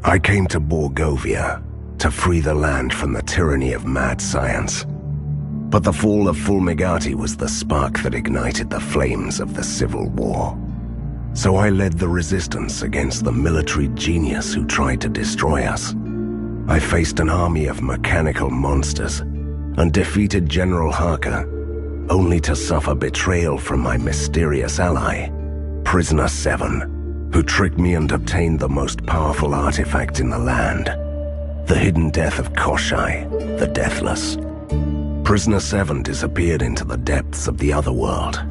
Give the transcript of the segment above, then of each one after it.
I came to Borgovia to free the land from the tyranny of mad science. But the fall of Fulmigati was the spark that ignited the flames of the Civil War. So I led the resistance against the military genius who tried to destroy us. I faced an army of mechanical monsters and defeated General Harker, only to suffer betrayal from my mysterious ally, Prisoner 7, who tricked me and obtained the most powerful artifact in the land, the hidden death of Koshai, the Deathless. Prisoner 7 disappeared into the depths of the other world,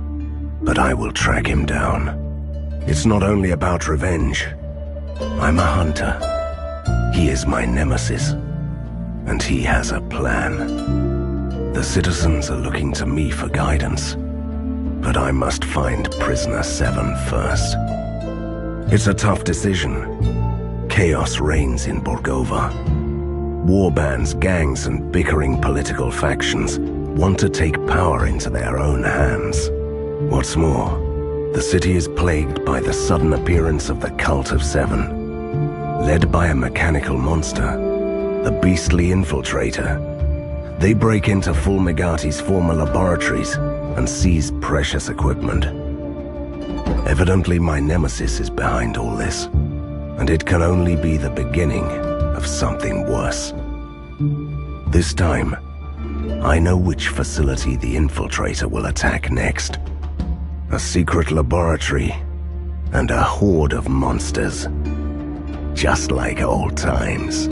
but I will track him down. It's not only about revenge. I'm a hunter. He is my nemesis, and he has a plan. The citizens are looking to me for guidance, but I must find Prisoner 7 first. It's a tough decision. Chaos reigns in Borgova. Warbands, gangs, and bickering political factions want to take power into their own hands. What's more, the city is plagued by the sudden appearance of the Cult of Seven. Led by a mechanical monster, the Beastly Infiltrator, they break into Fulmigati's former laboratories and seize precious equipment. Evidently, my nemesis is behind all this, and it can only be the beginning of something worse. This time, I know which facility the Infiltrator will attack next. A secret laboratory and a horde of monsters, just like old times.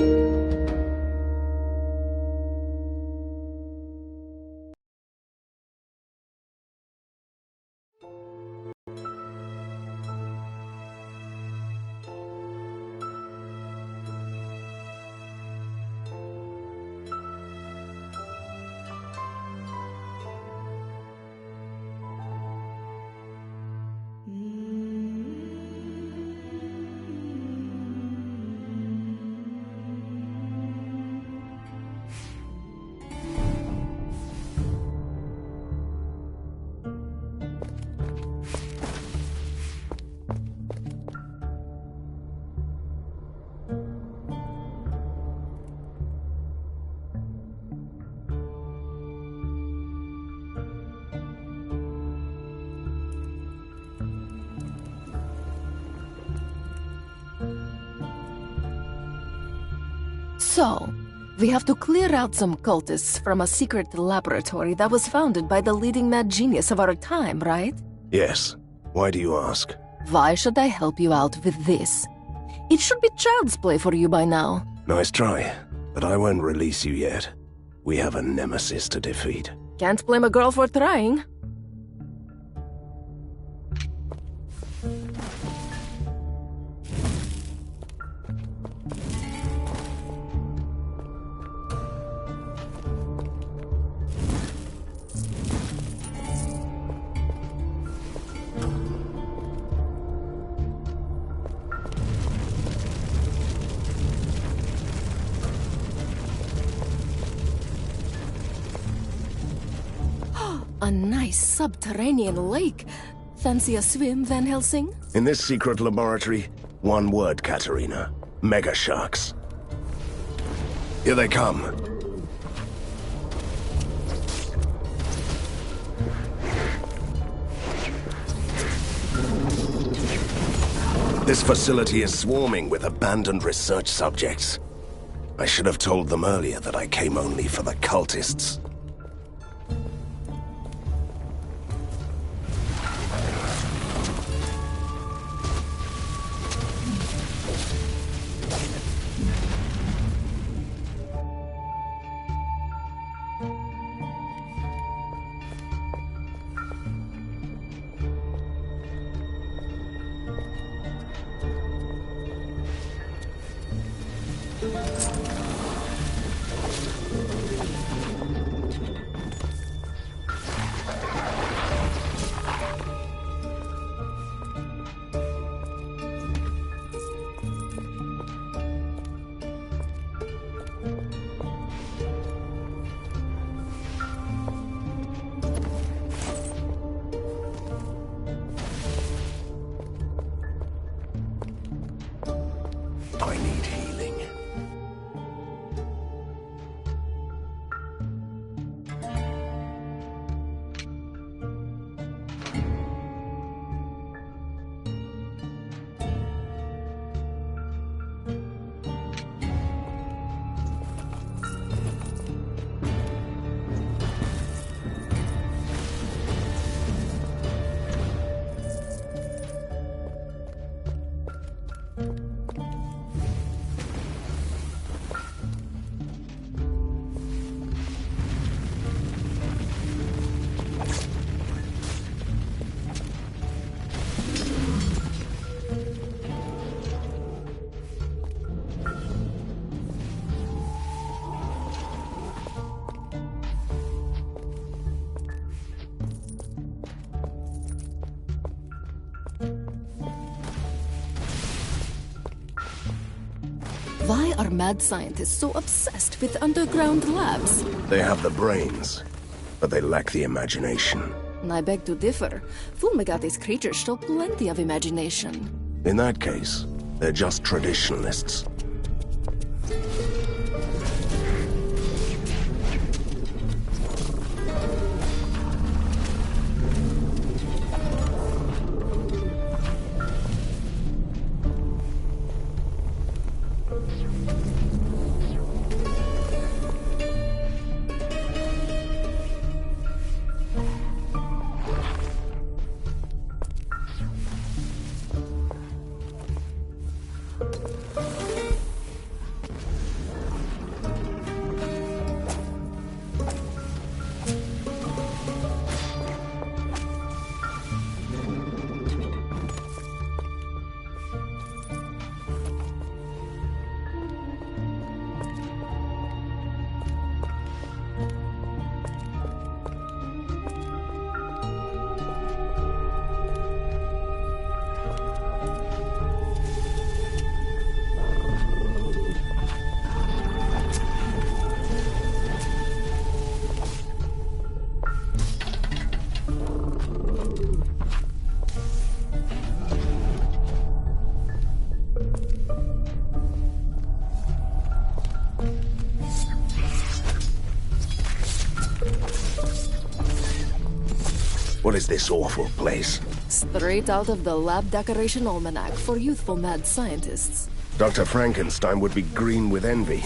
So, we have to clear out some cultists from a secret laboratory that was founded by the leading mad genius of our time, right? Yes. Why do you ask? Why should I help you out with this? It should be child's play for you by now. Nice try, but I won't release you yet. We have a nemesis to defeat. Can't blame a girl for trying. A nice subterranean lake. Fancy a swim, Van Helsing? In this secret laboratory, one word, Katerina. Mega sharks. Here they come. This facility is swarming with abandoned research subjects. I should have told them earlier that I came only for the cultists. I need healing. are mad scientists so obsessed with underground labs? They have the brains, but they lack the imagination. I beg to differ. Fulmigati's creatures show plenty of imagination. In that case, they're just traditionalists. What is this awful place? Straight out of the Lab Decoration Almanac for youthful mad scientists. Dr. Frankenstein would be green with envy.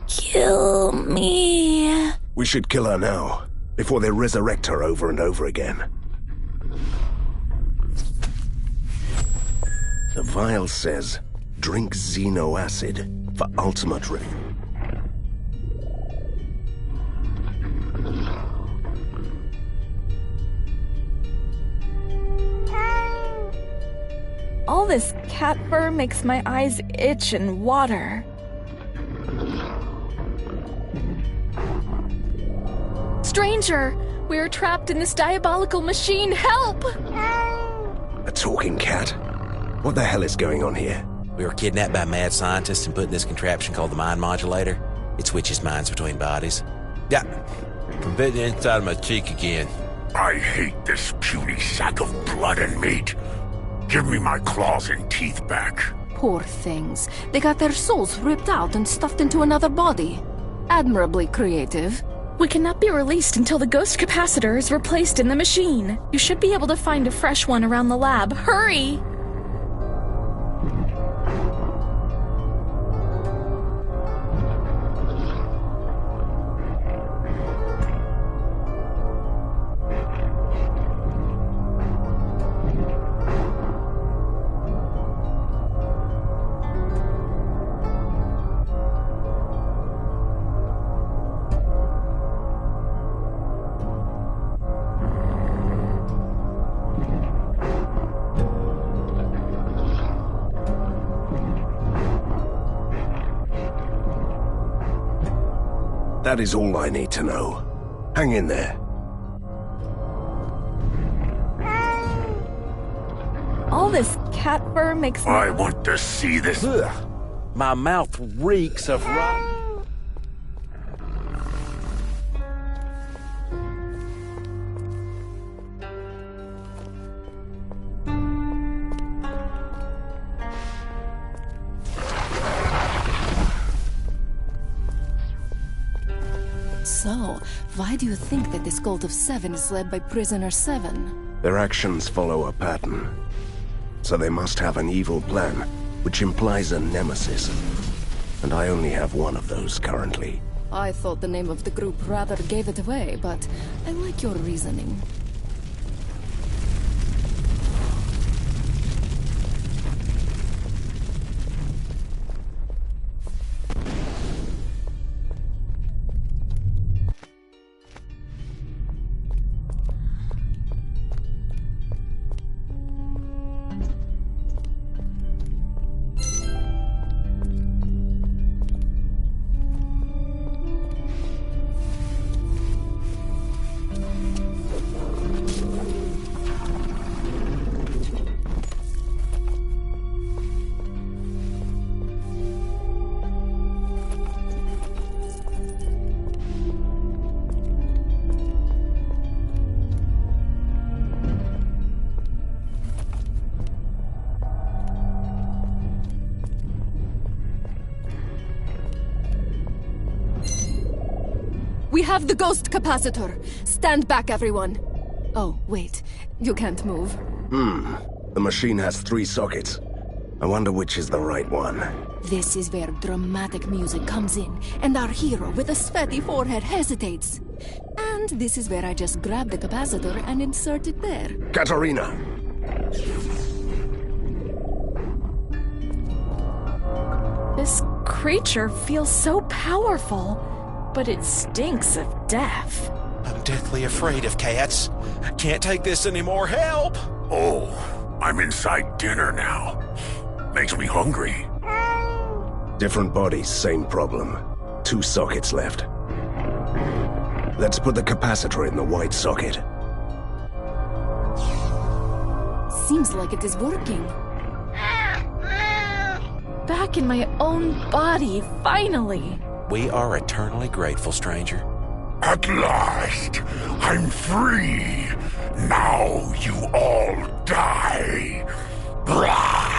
Kill me. We should kill her now, before they resurrect her over and over again. The vial says, drink Xeno acid for ultimate All this cat fur makes my eyes itch and water. Stranger! We are trapped in this diabolical machine! Help! A talking cat? What the hell is going on here? We were kidnapped by mad scientists and put in this contraption called the mind modulator. It switches minds between bodies. Yeah, I'm bitten inside of my cheek again. I hate this puny sack of blood and meat. Give me my claws and teeth back. Poor things. They got their souls ripped out and stuffed into another body. Admirably creative. We cannot be released until the ghost capacitor is replaced in the machine. You should be able to find a fresh one around the lab. Hurry! That is all I need to know. Hang in there. All this cat fur makes I want to see this. Ugh. My mouth reeks of rotten. So, why do you think that this cult of seven is led by Prisoner 7? Their actions follow a pattern. So they must have an evil plan, which implies a nemesis. And I only have one of those currently. I thought the name of the group rather gave it away, but I like your reasoning. have the ghost capacitor. Stand back, everyone. Oh, wait. You can't move. The machine has 3 sockets. I wonder which is the right one. This is where dramatic music comes in, and our hero with a sweaty forehead hesitates. And this is where I just grab the capacitor and insert it there. Katarina! This creature feels so powerful, but it stinks of death. I'm deathly afraid of cats. I can't take this anymore. Help! Oh, I'm inside dinner now. Makes me hungry. Different bodies, same problem. 2 sockets left. Let's put the capacitor in the white socket. Seems like it is working. Back in my own body, finally. We are eternally grateful, stranger. At last, I'm free. Now you all die. Blah!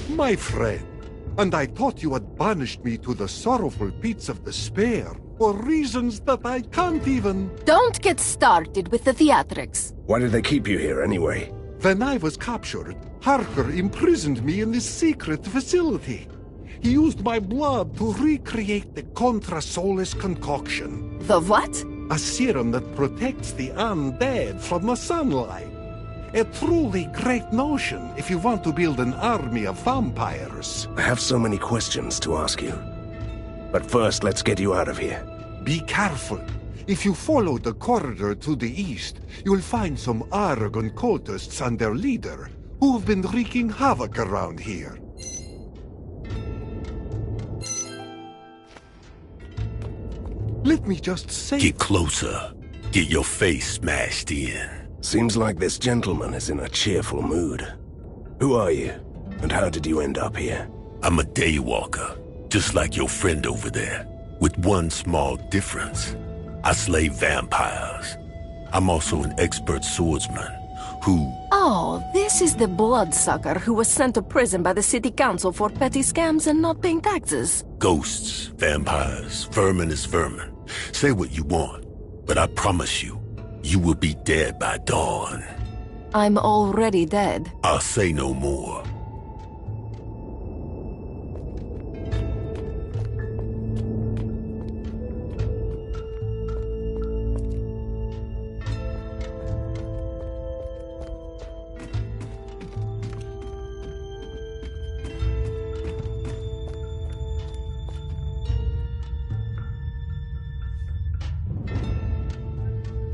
My friend, and I thought you had banished me to the sorrowful pits of despair for reasons that I can't even... Don't get started with the theatrics. Why did they keep you here anyway? When I was captured, Harker imprisoned me in this secret facility. He used my blood to recreate the Contra Solis concoction. The what? A serum that protects the undead from the sunlight. A truly great notion if you want to build an army of vampires. I have so many questions to ask you. But first, let's get you out of here. Be careful. If you follow the corridor to the east, you'll find some Aragon cultists and their leader, who've been wreaking havoc around here. Let me just say... Get closer. Get your face smashed in. Seems like this gentleman is in a cheerful mood. Who are you? And how did you end up here? I'm a daywalker, just like your friend over there, with one small difference. I slay vampires. I'm also an expert swordsman who... Oh, this is the bloodsucker who was sent to prison by the city council for petty scams and not paying taxes. Ghosts, vampires, vermin is vermin. Say what you want, but I promise you, you will be dead by dawn. I'm already dead. I'll say no more.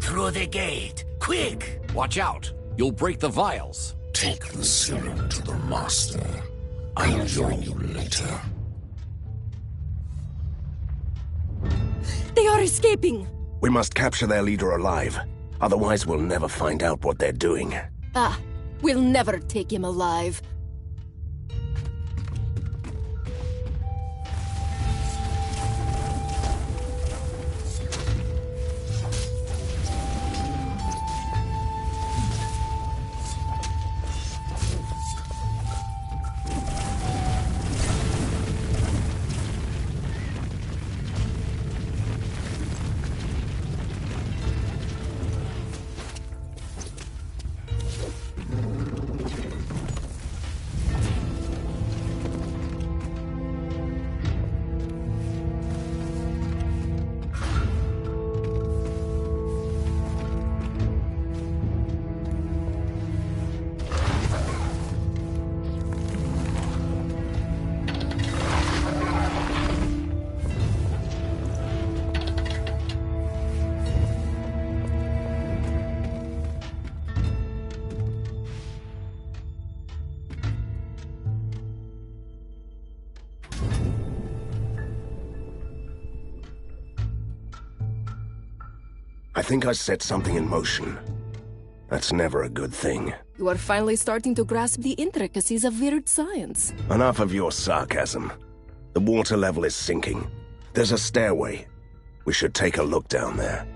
Through the gate! Quick! Watch out! You'll break the vials. Take the serum to the master. I'll join you later. They are escaping! We must capture their leader alive. Otherwise, we'll never find out what they're doing. Ah, we'll never take him alive. I think I set something in motion. That's never a good thing. You are finally starting to grasp the intricacies of weird science. Enough of your sarcasm. The water level is sinking. There's a stairway. We should take a look down there.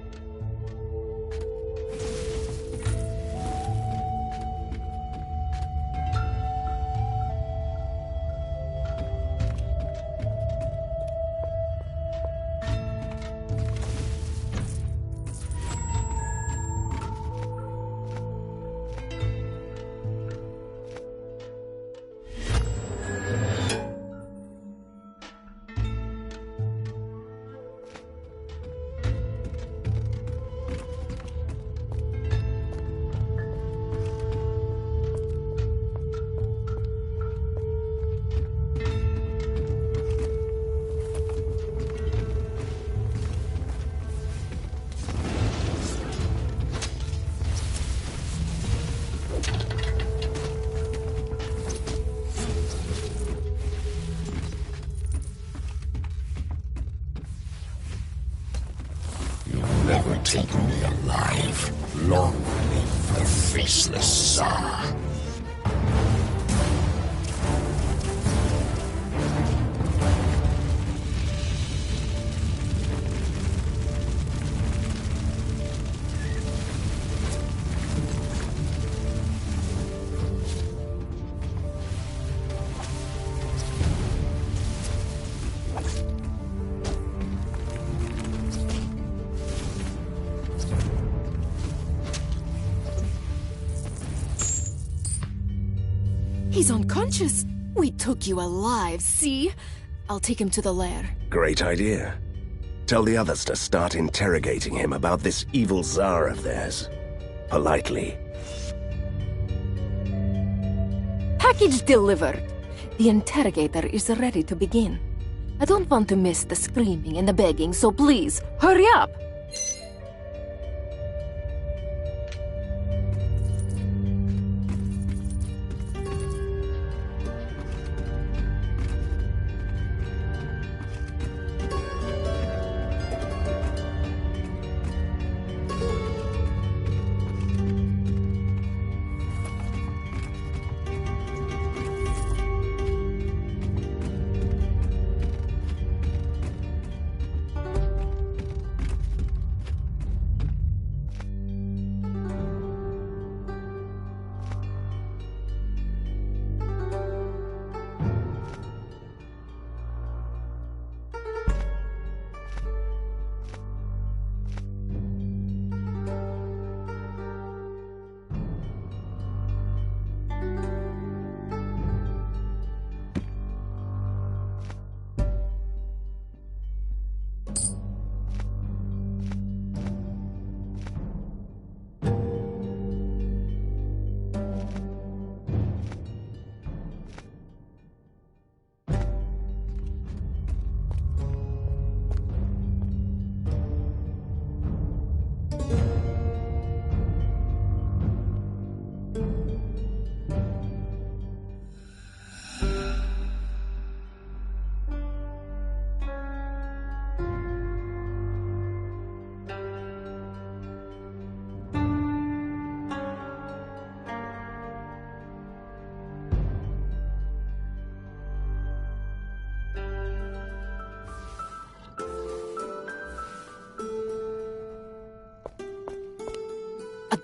Never taken me alive. Long live the faceless Tsar. He's unconscious. We took you alive, see? I'll take him to the lair. Great idea. Tell the others to start interrogating him about this evil Tsar of theirs. Politely. Package delivered. The interrogator is ready to begin. I don't want to miss the screaming and the begging, so please, hurry up!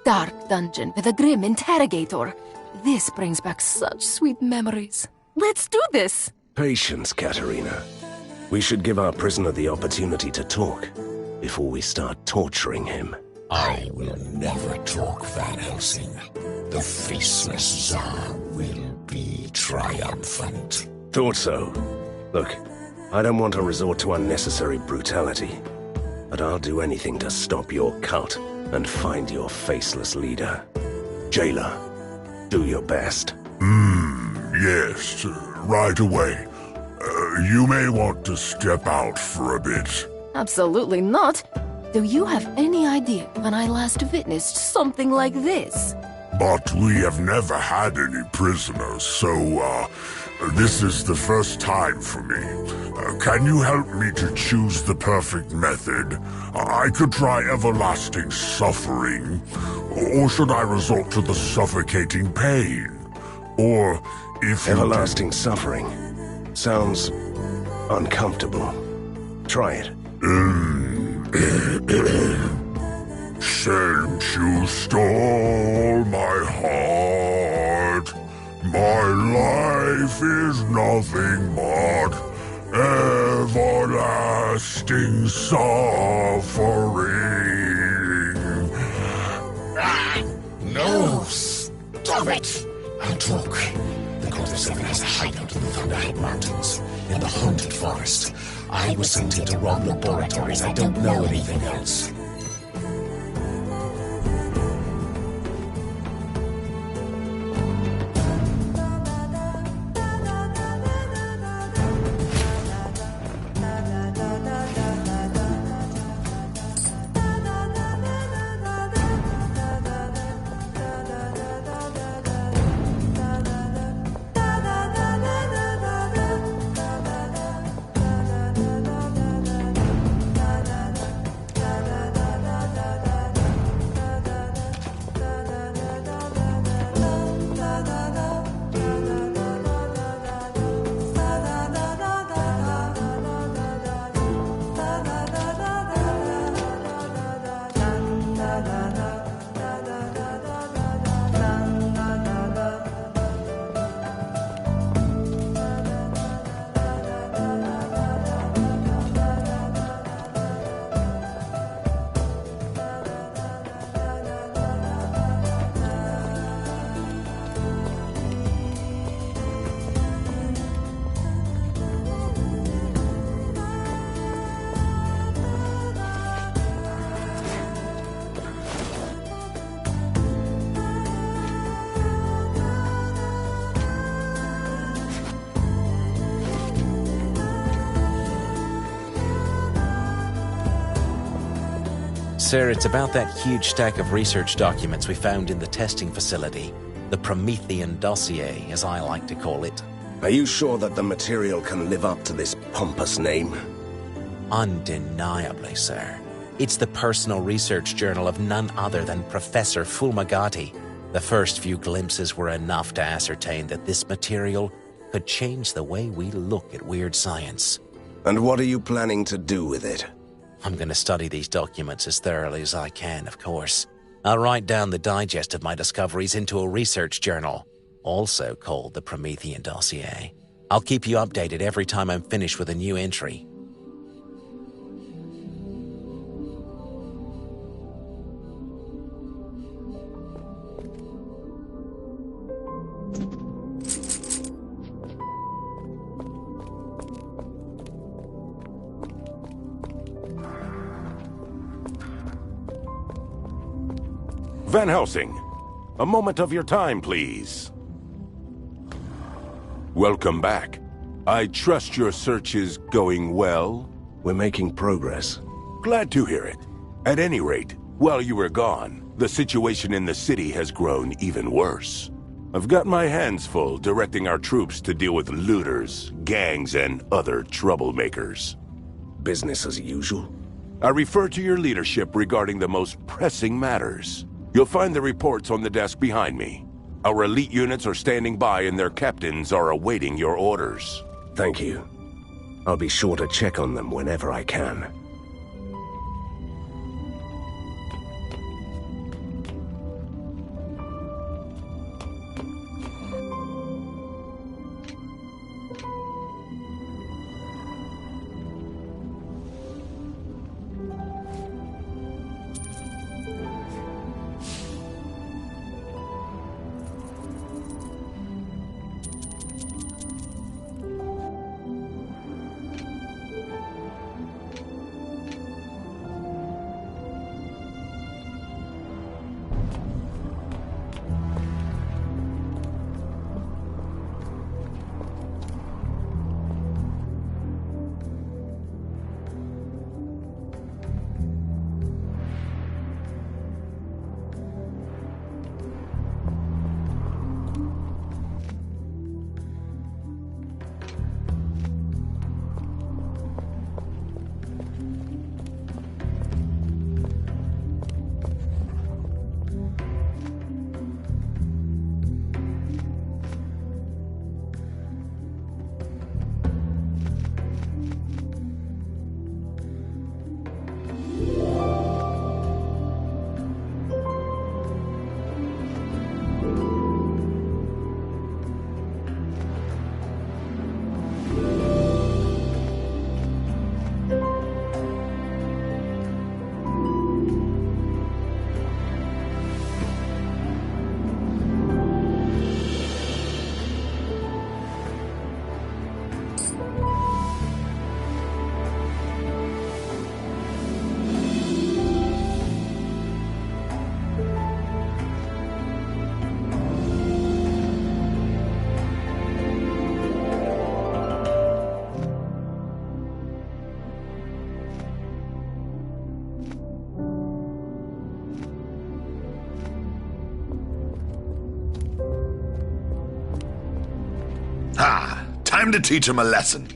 dark dungeon with a grim interrogator. This brings back such sweet memories. Let's do this! Patience, Katerina. We should give our prisoner the opportunity to talk before we start torturing him. I will never talk, Van Helsing. The faceless Tsar will be triumphant. Thought so. Look, I don't want to resort to unnecessary brutality, but I'll do anything to stop your cult and find your faceless leader. Jailer, do your best. Yes, right away. You may want to step out for a bit. Absolutely not. Do you have any idea when I last witnessed something like this? But we have never had any prisoners, so, this is the first time for me. Can you help me to choose the perfect method? I could try everlasting suffering, or should I resort to the suffocating pain? Or if Everlasting suffering sounds uncomfortable. Try it. Since you stole my heart, my life is nothing but everlasting suffering. No! Stop it! I'll talk. The Code of Seven has a hideout in the Thunderhead Mountains, in the Haunted Forest. I was sent here to rob laboratories. I don't know anything else. Sir, it's about that huge stack of research documents we found in the testing facility. The Promethean dossier, as I like to call it. Are you sure that the material can live up to this pompous name? Undeniably, sir. It's the personal research journal of none other than Professor Fulmigati. The first few glimpses were enough to ascertain that this material could change the way we look at weird science. And what are you planning to do with it? I'm going to study these documents as thoroughly as I can, of course. I'll write down the digest of my discoveries into a research journal, also called the Promethean dossier. I'll keep you updated every time I'm finished with a new entry. Van Helsing, a moment of your time, please. Welcome back. I trust your search is going well? We're making progress. Glad to hear it. At any rate, while you were gone, the situation in the city has grown even worse. I've got my hands full directing our troops to deal with looters, gangs, and other troublemakers. Business as usual? I refer to your leadership regarding the most pressing matters. You'll find the reports on the desk behind me. Our elite units are standing by and their captains are awaiting your orders. Thank you. I'll be sure to check on them whenever I can. Time to teach him a lesson.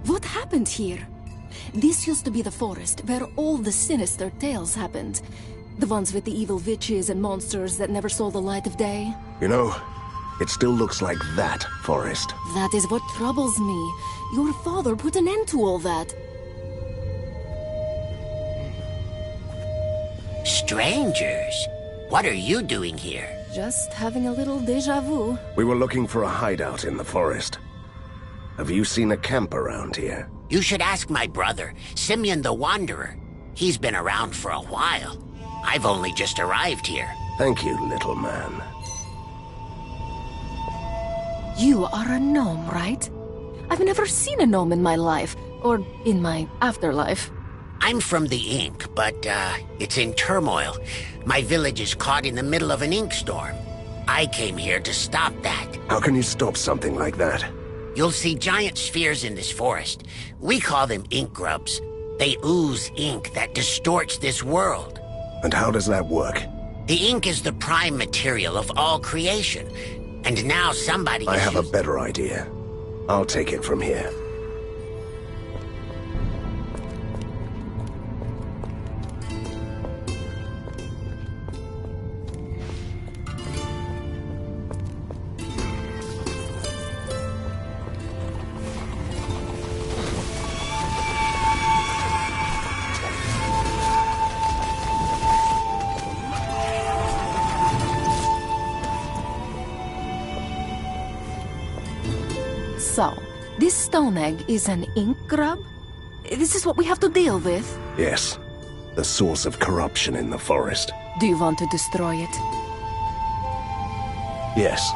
What happened here? This used to be the forest where all the sinister tales happened. The ones with the evil witches and monsters that never saw the light of day. You know, it still looks like that forest. That is what troubles me. Your father put an end to all that. Strangers? What are you doing here? Just having a little déjà vu. We were looking for a hideout in the forest. Have you seen a camp around here? You should ask my brother, Simeon the Wanderer. He's been around for a while. I've only just arrived here. Thank you, little man. You are a gnome, right? I've never seen a gnome in my life, or in my afterlife. I'm from the Ink, but it's in turmoil. My village is caught in the middle of an ink storm. I came here to stop that. How can you stop something like that? You'll see giant spheres in this forest. We call them ink grubs. They ooze ink that distorts this world. And how does that work? The ink is the prime material of all creation. And now somebody I have a better idea. I'll take it from here. So, this stone egg is an ink grub? This is what we have to deal with? Yes. The source of corruption in the forest. Do you want to destroy it? Yes.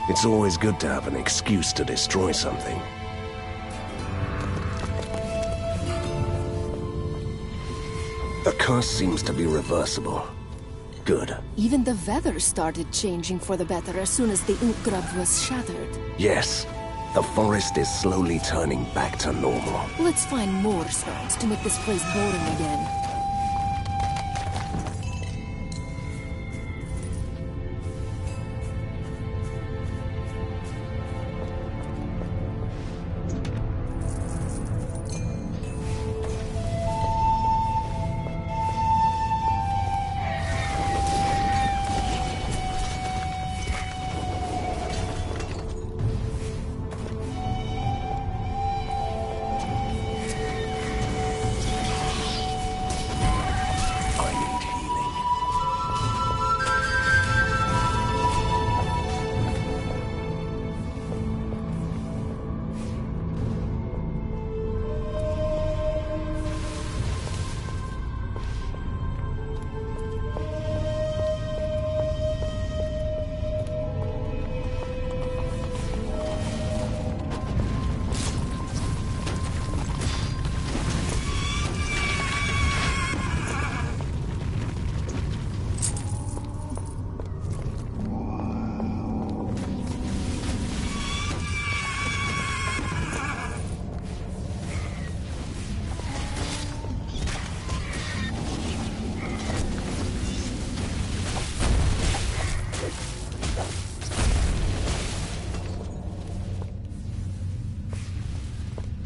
It's always good to have an excuse to destroy something. The curse seems to be reversible. Good. Even the weather started changing for the better as soon as the ink grub was shattered. Yes. The forest is slowly turning back to normal. Let's find more stones to make this place boring again.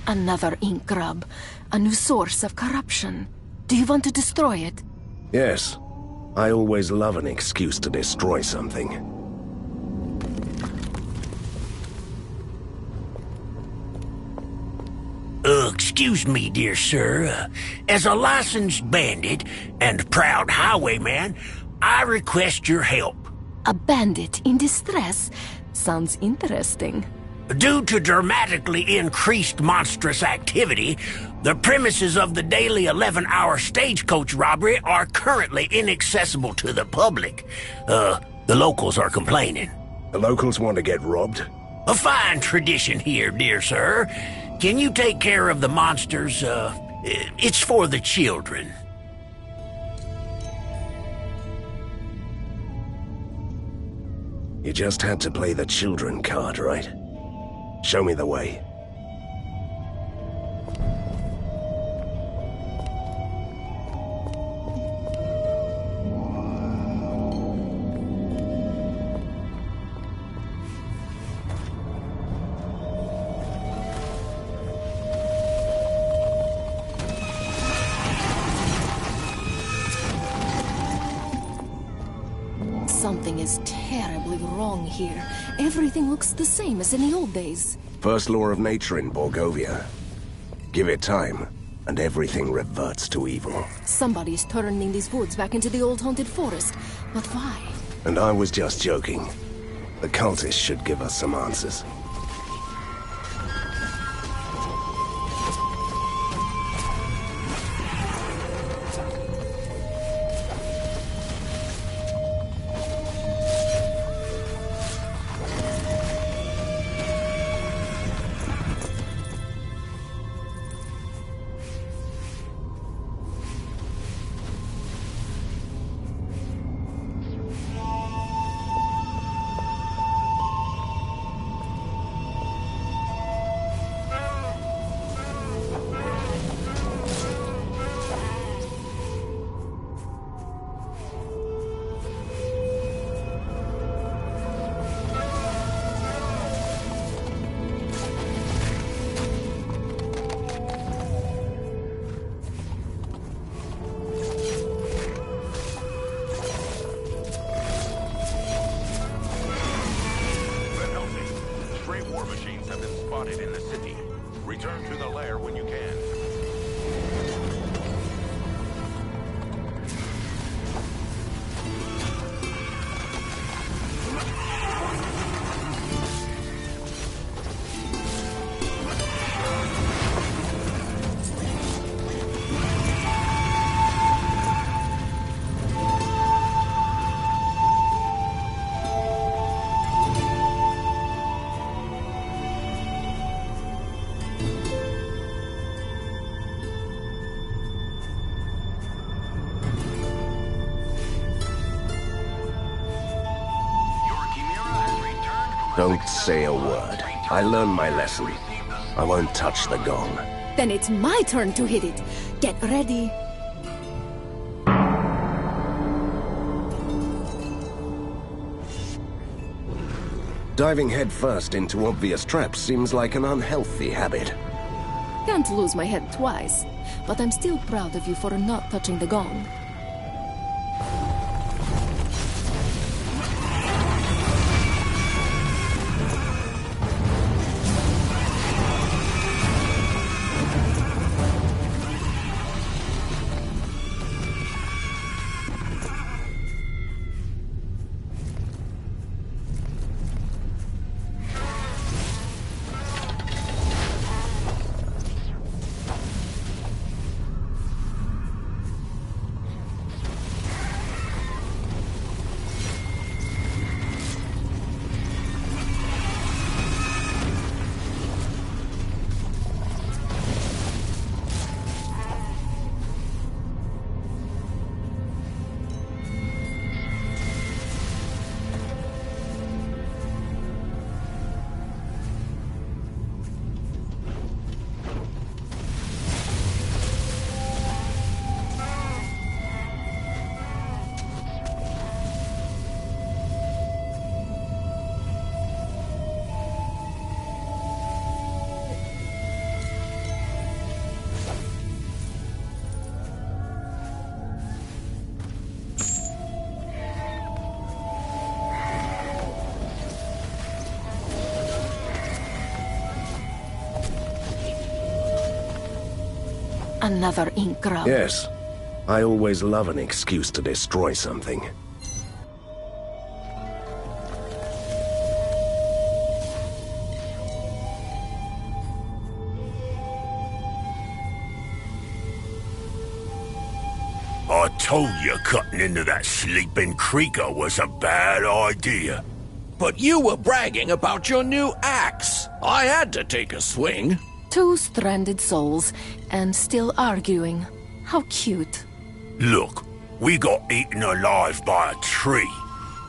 Another ink grub. A new source of corruption. Do you want to destroy it? Yes. I always love an excuse to destroy something. Excuse me, dear sir. As a licensed bandit and proud highwayman, I request your help. A bandit in distress? Sounds interesting. Due to dramatically increased monstrous activity, the premises of the daily 11-hour stagecoach robbery are currently inaccessible to the public. The locals are complaining. The locals want to get robbed? A fine tradition here, dear sir. Can you take care of the monsters? It's for the children. You just had to play the children card, right? Show me the way. Something is terribly wrong here. Everything looks the same as in the old days. First law of nature in Borgovia. Give it time, and everything reverts to evil. Somebody's turning these woods back into the old haunted forest. But why? And I was just joking. The cultists should give us some answers. Don't say a word. I learned my lesson. I won't touch the gong. Then it's my turn to hit it. Get ready. Diving headfirst into obvious traps seems like an unhealthy habit. Can't lose my head twice, but I'm still proud of you for not touching the gong. Another ink grub. Yes. I always love an excuse to destroy something. I told you cutting into that sleeping creaker was a bad idea. But you were bragging about your new axe. I had to take a swing. Two stranded souls, and still arguing. How cute. Look, we got eaten alive by a tree.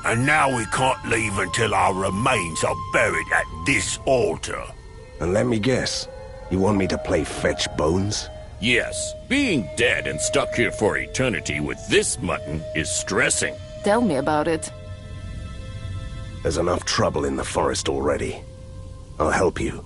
And now we can't leave until our remains are buried at this altar. And let me guess, you want me to play fetch bones? Yes, being dead and stuck here for eternity with this mutton is stressing. Tell me about it. There's enough trouble in the forest already. I'll help you.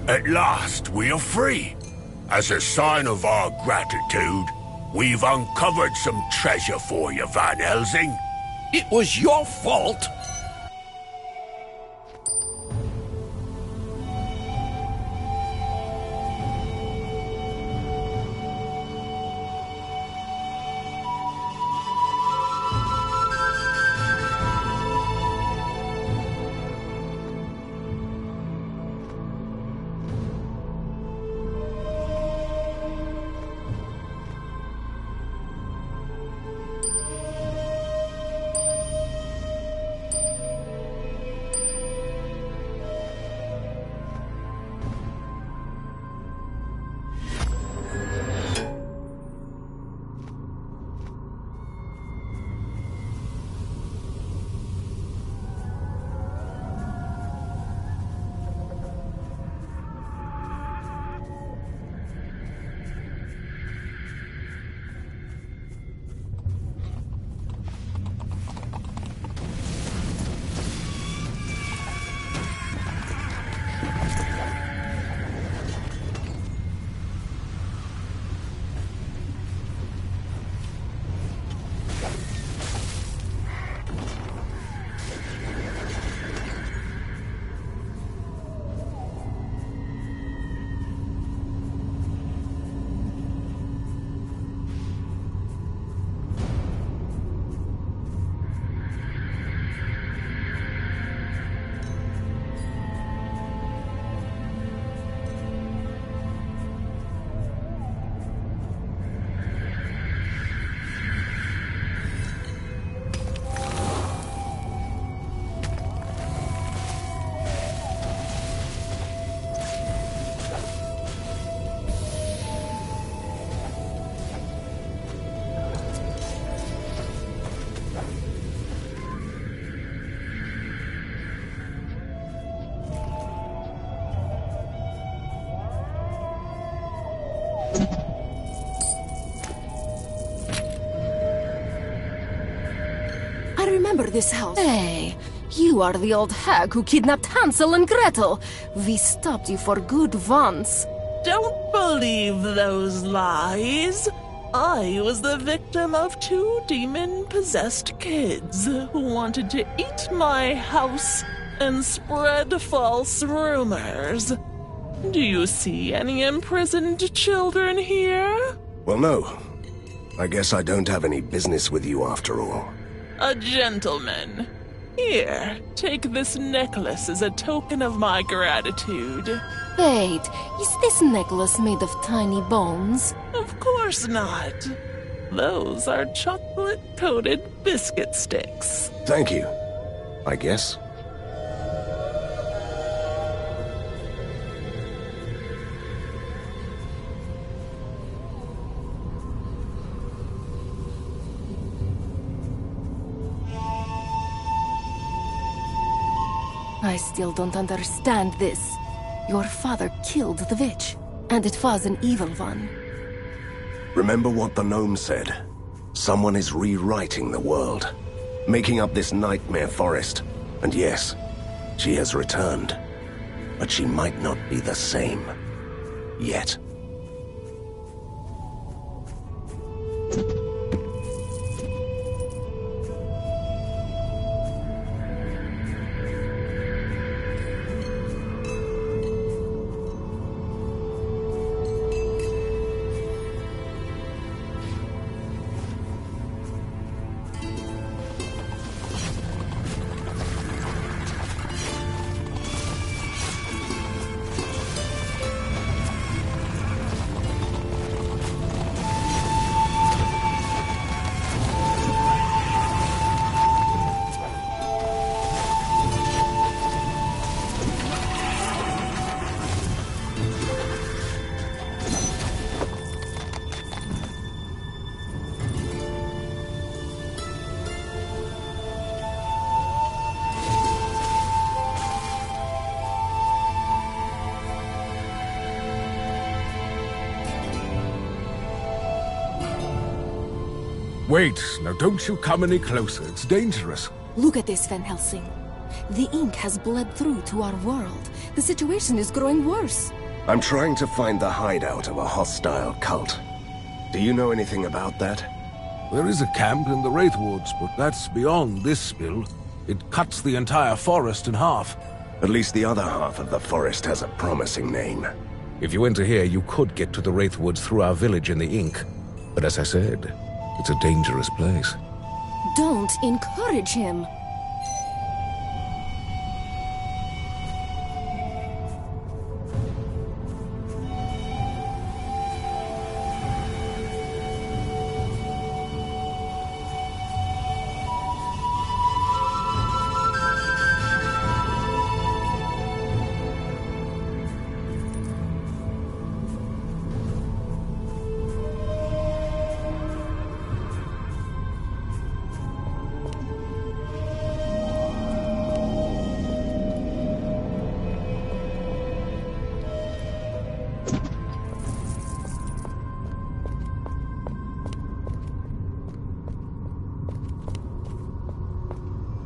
At last, we are free. As a sign of our gratitude, we've uncovered some treasure for you, Van Helsing. It was your fault. I remember this house. Hey, you are the old hag who kidnapped Hansel and Gretel. We stopped you for good once. Don't believe those lies. I was the victim of 2 demon-possessed kids who wanted to eat my house and spread false rumors. Do you see any imprisoned children here? Well, no. I guess I don't have any business with you after all. A gentleman. Here, take this necklace as a token of my gratitude. Wait, is this necklace made of tiny bones? Of course not. Those are chocolate-coated biscuit sticks. Thank you, I guess. I still don't understand this. Your father killed the witch, and it was an evil one. Remember what the gnome said? Someone is rewriting the world, making up this nightmare forest. And yes, she has returned. But she might not be the same. Yet. Wait, now don't you come any closer. It's dangerous. Look at this, Van Helsing. The ink has bled through to our world. The situation is growing worse. I'm trying to find the hideout of a hostile cult. Do you know anything about that? There is a camp in the Wraithwoods, but that's beyond this spill. It cuts the entire forest in half. At least the other half of the forest has a promising name. If you enter here, you could get to the Wraithwoods through our village in the Ink. But as I said, it's a dangerous place. Don't encourage him.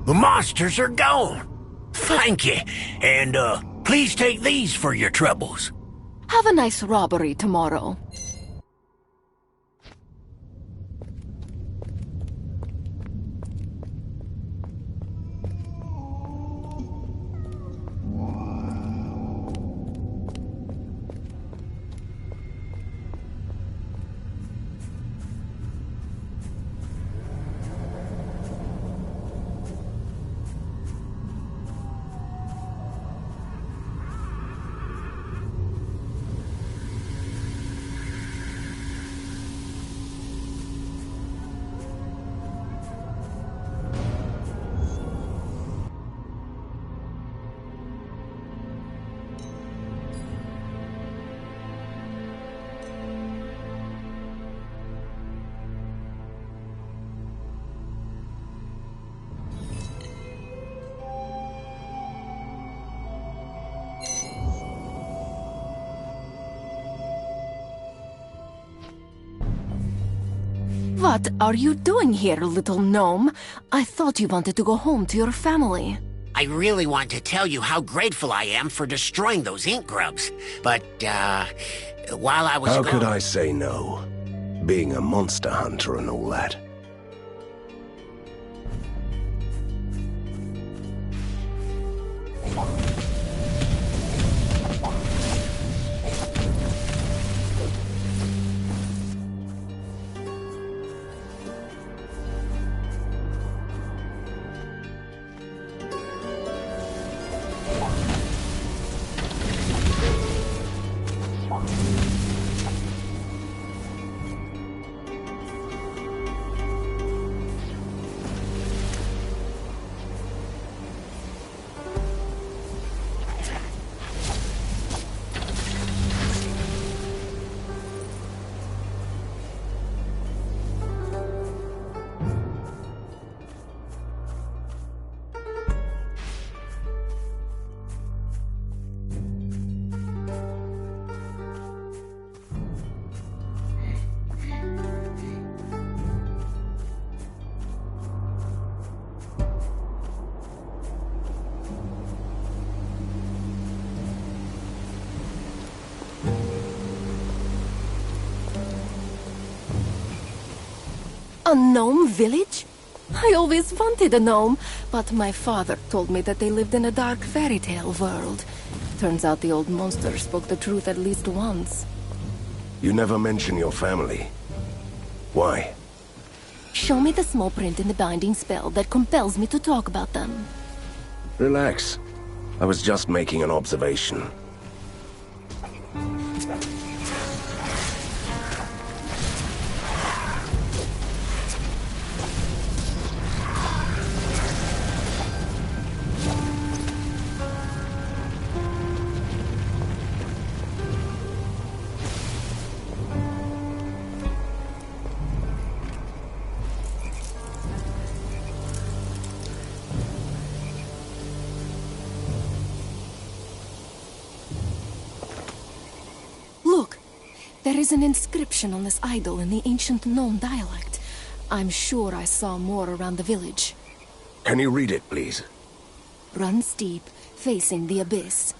The monsters are gone. Thank you. And, please take these for your troubles. Have a nice robbery tomorrow. What are you doing here, little gnome? I thought you wanted to go home to your family. I really want to tell you how grateful I am for destroying those ink grubs. But, while I was How gone... could I say no? Being a monster hunter and all that. A gnome village? I always wanted a gnome, but my father told me that they lived in a dark fairy tale world. Turns out the old monster spoke the truth at least once. You never mention your family. Why? Show me the small print in the binding spell that compels me to talk about them. Relax. I was just making an observation. There is an inscription on this idol in the ancient gnome dialect. I'm sure I saw more around the village. Can you read it, please? Run steep, facing the abyss.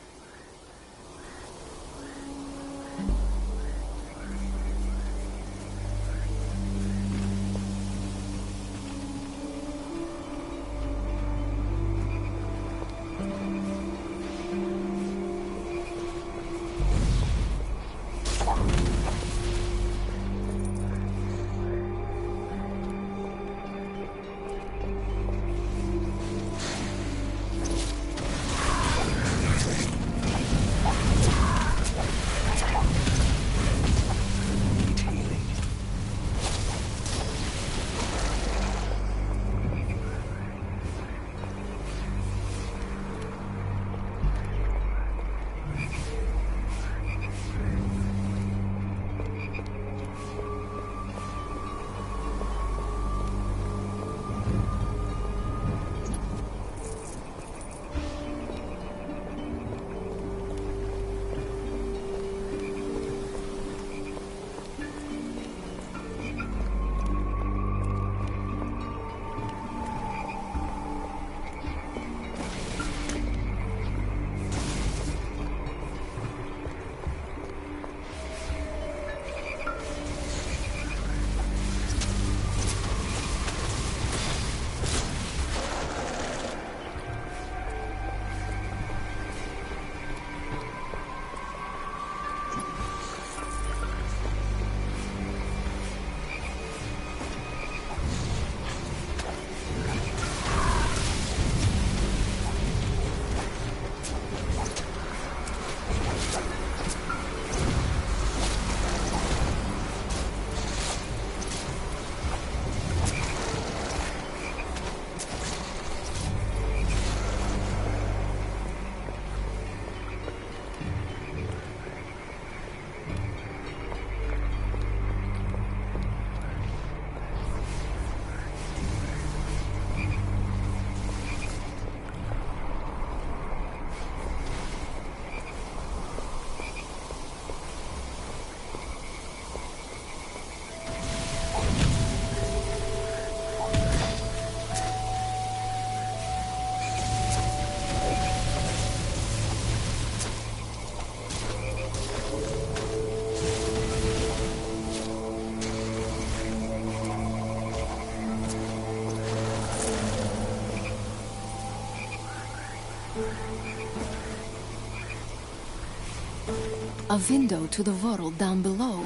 A window to the world down below.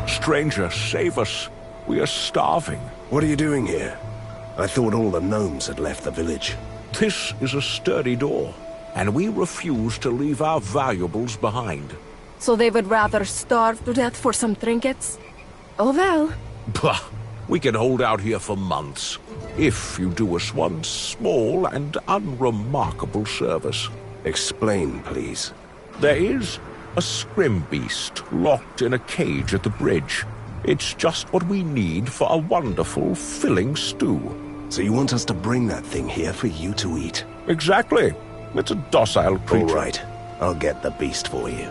Stranger, save us. We are starving. What are you doing here? I thought all the gnomes had left the village. This is a sturdy door, and we refuse to leave our valuables behind. So they would rather starve to death for some trinkets? Oh well. Bah! We can hold out here for months, if you do us one small and unremarkable service. Explain, please. There is a scrim beast locked in a cage at the bridge. It's just what we need for a wonderful, filling stew. So you want us to bring that thing here for you to eat? Exactly. It's a docile creature. All right. I'll get the beast for you.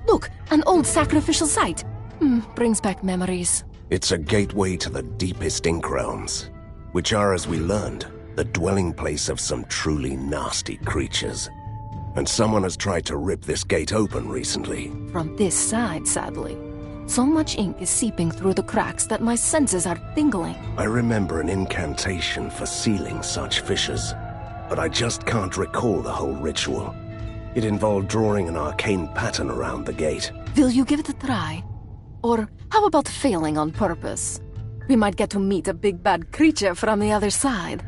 Look, an old sacrificial site. Brings back memories. It's a gateway to the deepest Ink realms, which are, as we learned, the dwelling place of some truly nasty creatures. And someone has tried to rip this gate open recently. From this side, sadly. So much ink is seeping through the cracks that my senses are tingling. I remember an incantation for sealing such fissures, but I just can't recall the whole ritual. It involved drawing an arcane pattern around the gate. Will you give it a try? Or how about failing on purpose? We might get to meet a big bad creature from the other side.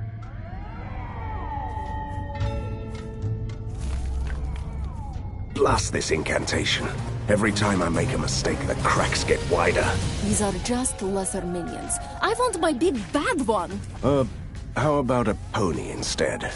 Blast this incantation. Every time I make a mistake, the cracks get wider. These are just lesser minions. I want my big bad one! How about a pony instead?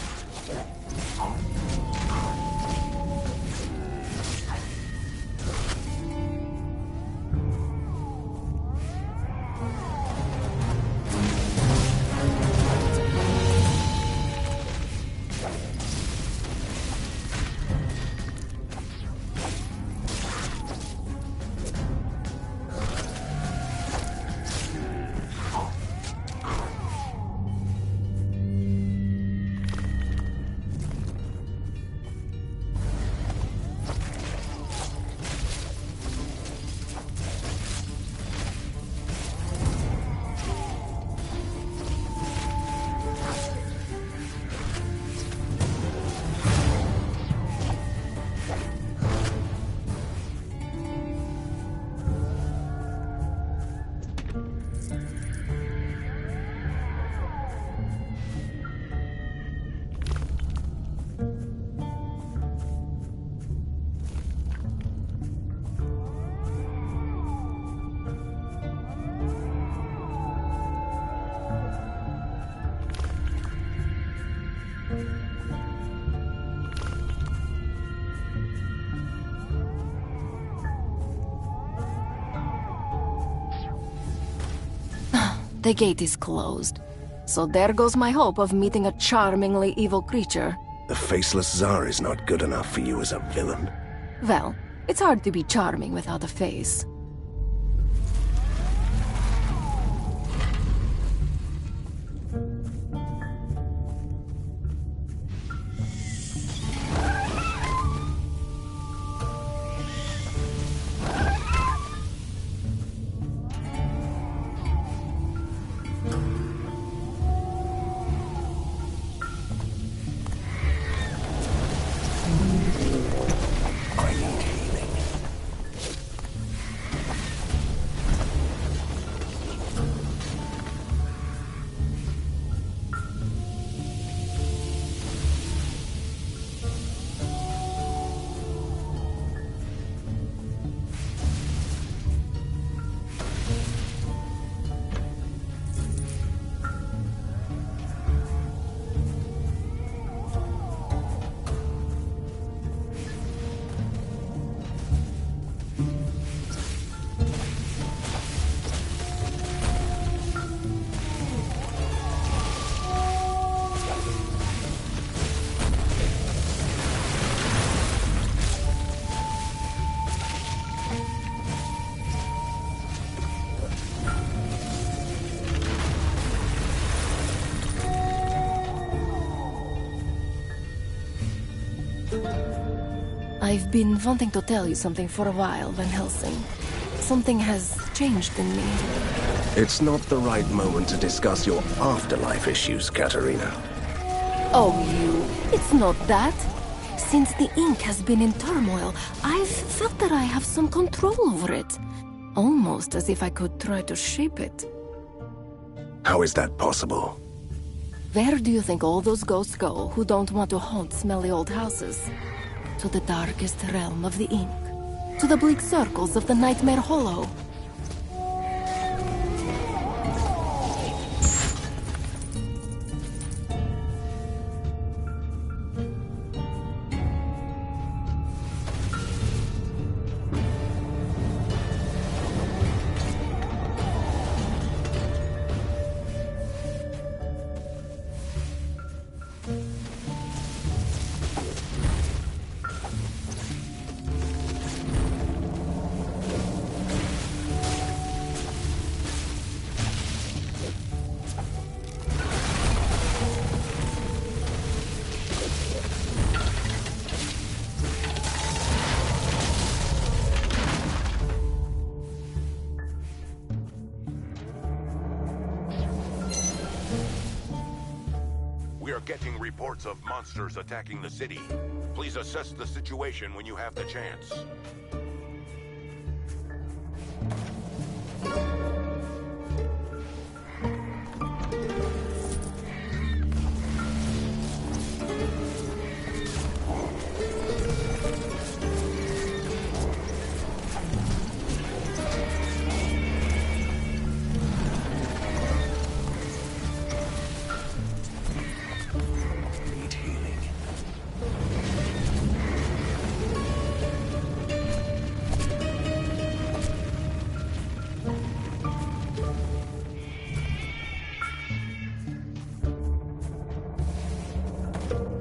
The gate is closed. So there goes my hope of meeting a charmingly evil creature. The faceless Tsar is not good enough for you as a villain. Well, it's hard to be charming without a face. I've been wanting to tell you something for a while, Van Helsing. Something has changed in me. It's not the right moment to discuss your afterlife issues, Katerina. Oh, it's not that. Since the ink has been in turmoil, I've felt that I have some control over it. Almost as if I could try to shape it. How is that possible? Where do you think all those ghosts go who don't want to haunt smelly old houses? To the darkest realm of the ink. To the bleak circles of the Nightmare Hollow. getting reports of monsters attacking the city. Please assess the situation when you have the chance.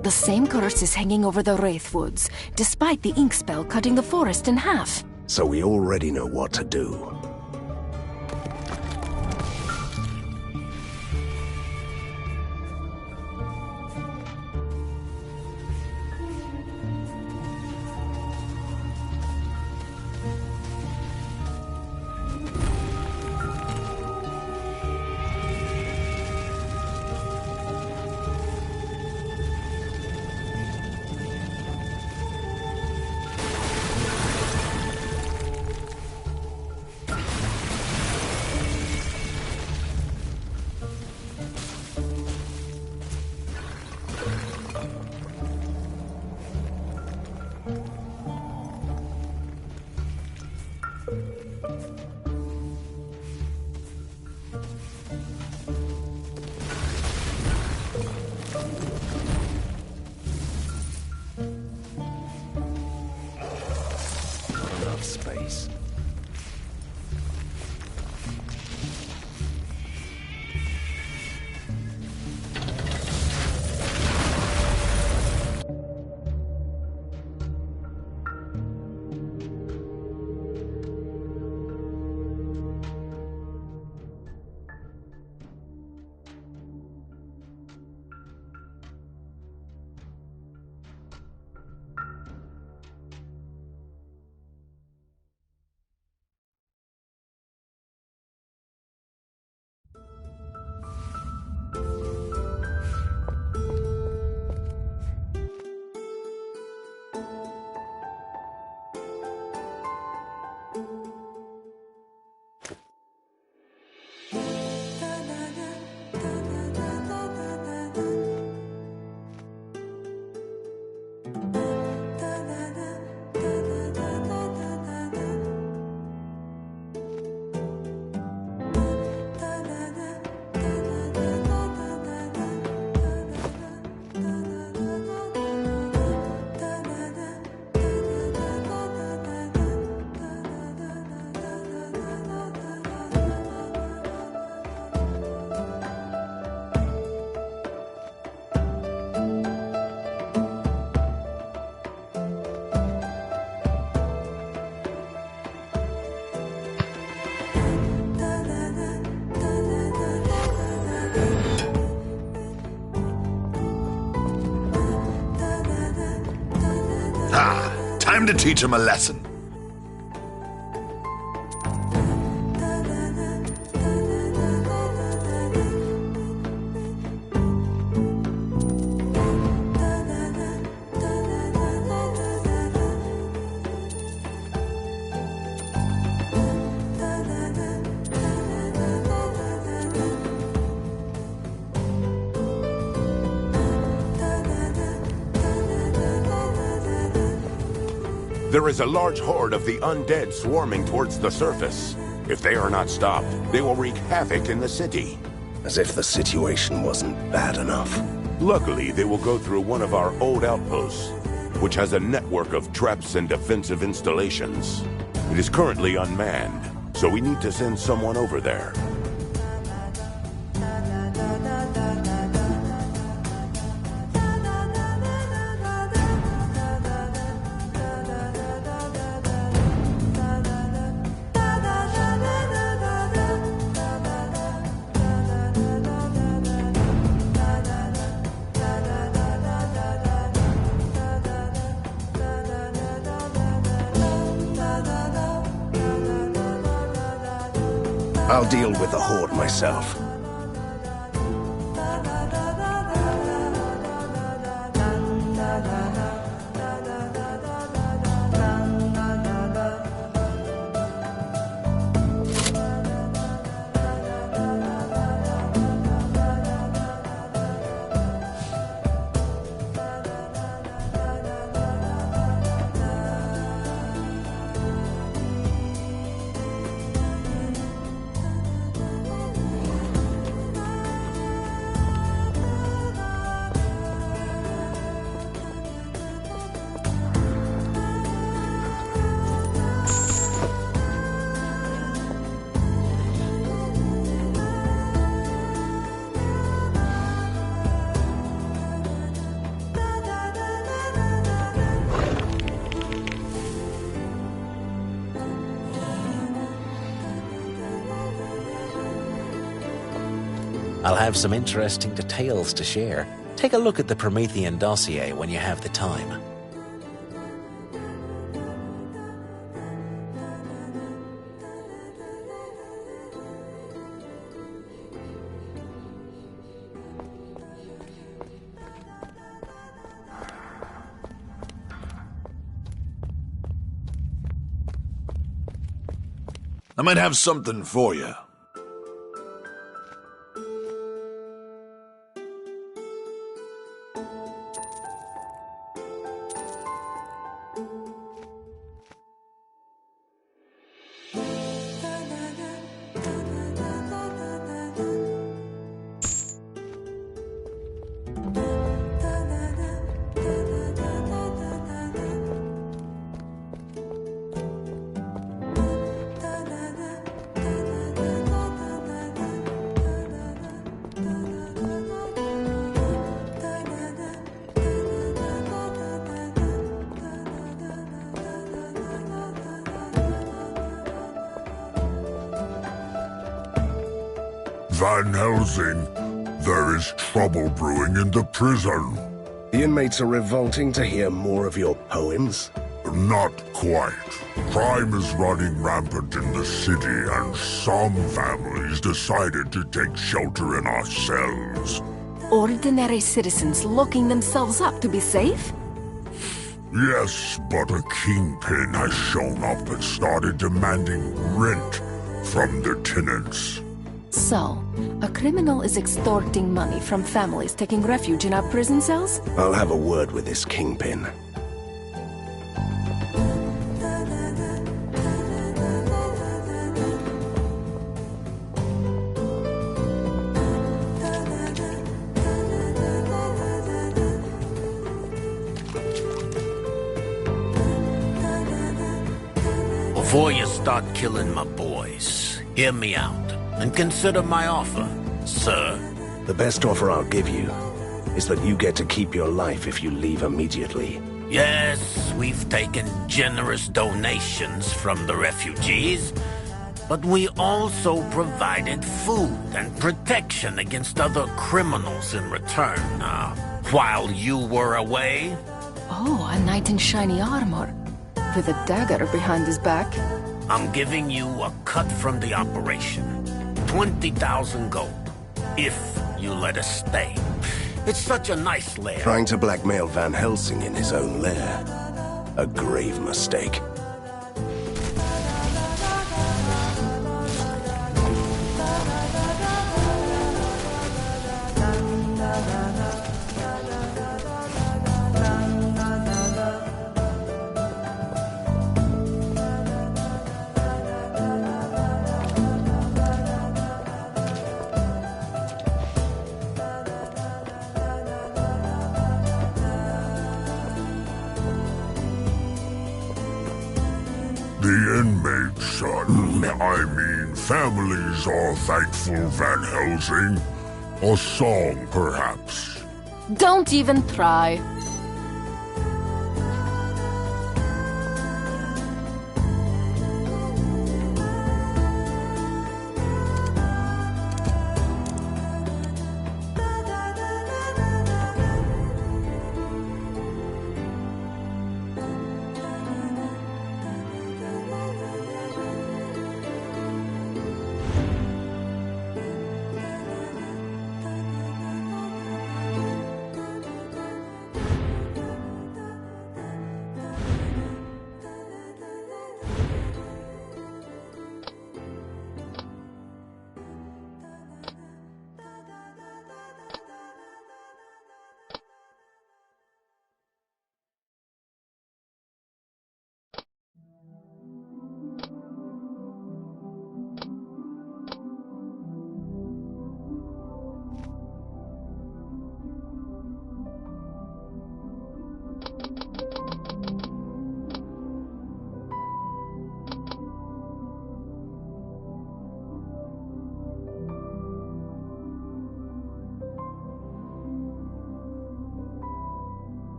The same curse is hanging over the Wraith Woods, despite the ink spell cutting the forest in half. So we already know what to do. Space. Time to teach him a lesson. There is a large horde of the undead swarming towards the surface. If they are not stopped, they will wreak havoc in the city. As if the situation wasn't bad enough. Luckily, they will go through one of our old outposts, which has a network of traps and defensive installations. It is currently unmanned, so we need to send someone over there. I'll deal with the horde myself. I'll have some interesting details to share. Take a look at the Promethean dossier when you have the time. I might have something for you. Van Helsing, there is trouble brewing in the prison. The inmates are revolting to hear more of your poems? Not quite. Crime is running rampant in the city, and some families decided to take shelter in our cells. Ordinary citizens locking themselves up to be safe? Yes, but a kingpin has shown up and started demanding rent from the tenants. So, a criminal is extorting money from families taking refuge in our prison cells? I'll have a word with this kingpin. Before you start killing my boys, hear me out and consider my offer, sir. The best offer I'll give you is that you get to keep your life if you leave immediately. Yes, we've taken generous donations from the refugees, but we also provided food and protection against other criminals in return, while you were away. Oh, a knight in shiny armor, with a dagger behind his back. I'm giving you a cut from the operation. 20,000 gold, if you let us stay. It's such a nice lair. Trying to blackmail Van Helsing in his own lair. A grave mistake. The inmates, I mean families are thankful, Van Helsing. A song, perhaps. Don't even try.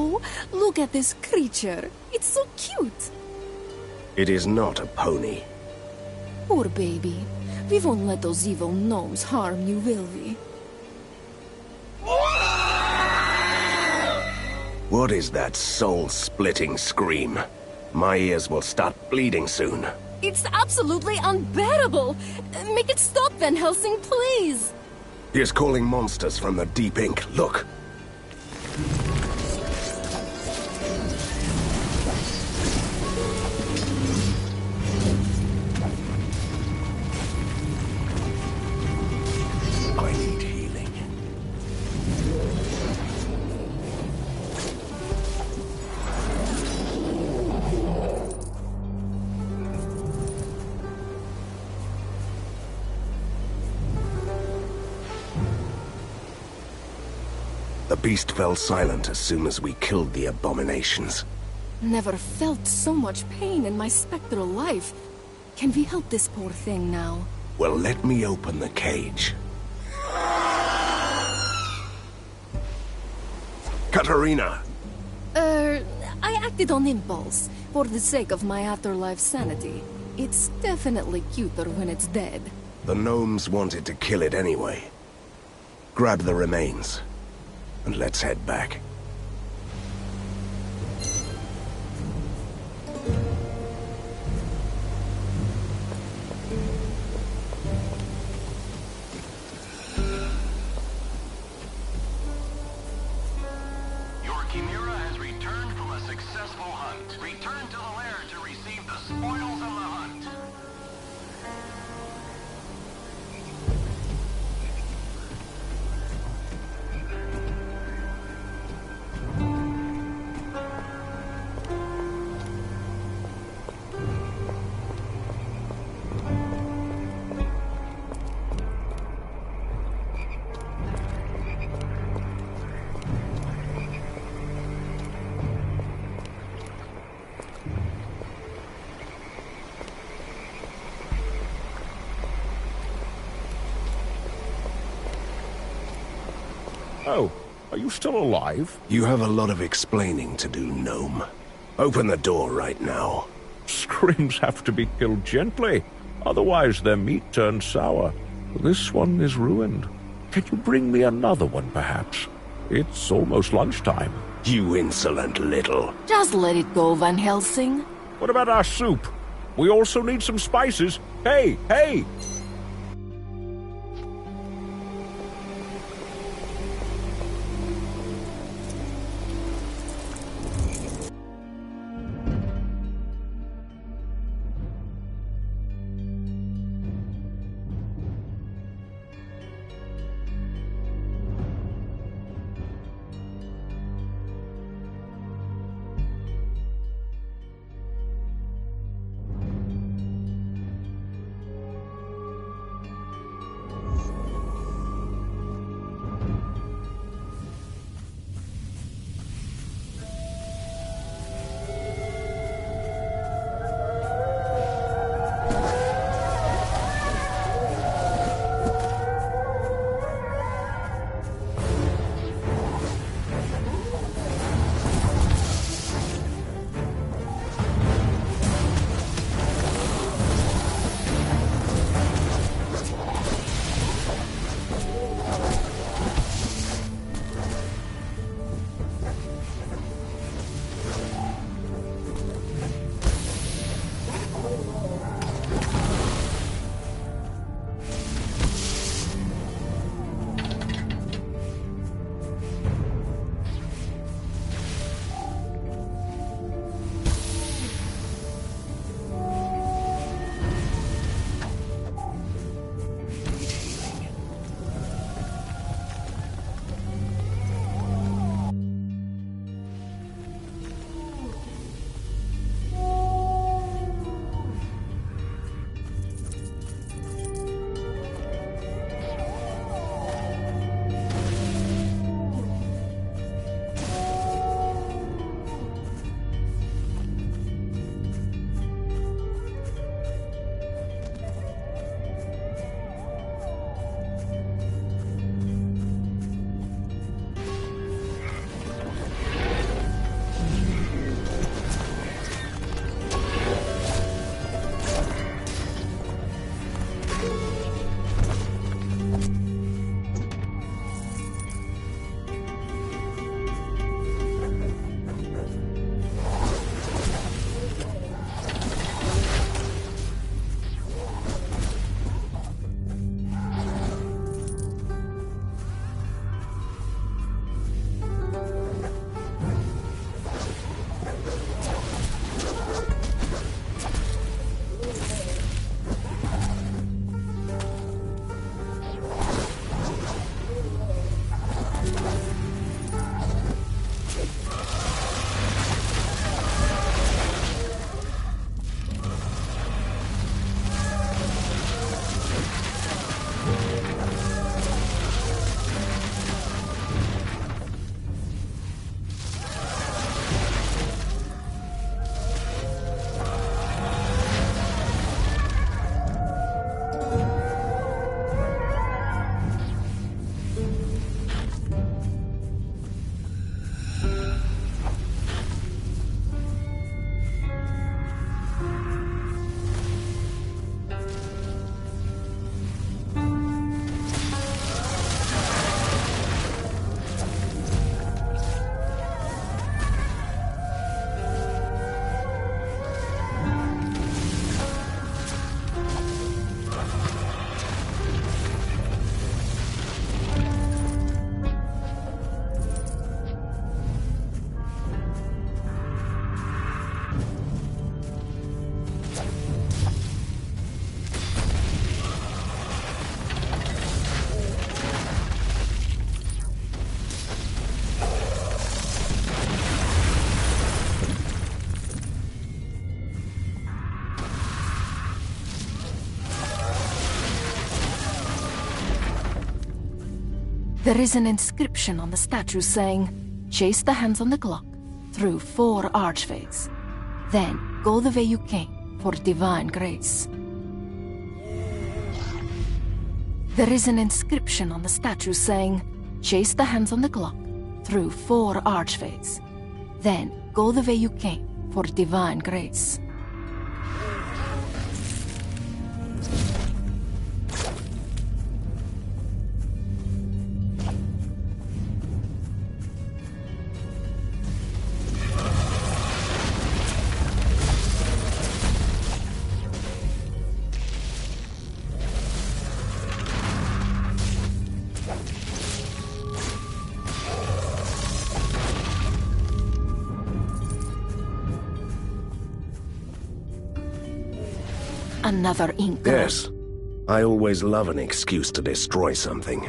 Oh, look at this creature. It's so cute. It is not a pony. Poor baby. We won't let those evil gnomes harm you, will we? What is that soul-splitting scream? My ears will start bleeding soon. It's absolutely unbearable! Make it stop, Van Helsing, please! He is calling monsters from the deep ink. Look! I need healing. The beast fell silent as soon as we killed the abominations. Never felt so much pain in my spectral life. Can we help this poor thing now? Well, let me open the cage. Katarina! I acted on impulse, for the sake of my afterlife sanity. It's definitely cuter when it's dead. The gnomes wanted to kill it anyway. Grab the remains, and let's head back. Your Chimera has returned from a successful hunt. Return to the lair to receive the spoils of the hunt. Oh, are you still alive? You have a lot of explaining to do, gnome. Open the door right now. Scrims have to be killed gently, otherwise their meat turns sour. This one is ruined. Can you bring me another one, perhaps? It's almost lunchtime. You insolent little... Just let it go, Van Helsing. What about our soup? We also need some spices. Hey, hey! There is an inscription on the statue saying, "Chase the hands on the clock through 4 archways. Then go the way you came for divine grace." There is an inscription on the statue saying, "Chase the hands on the clock through 4 archways. Then go the way you came for divine grace." Another ink. Yes. I always love an excuse to destroy something.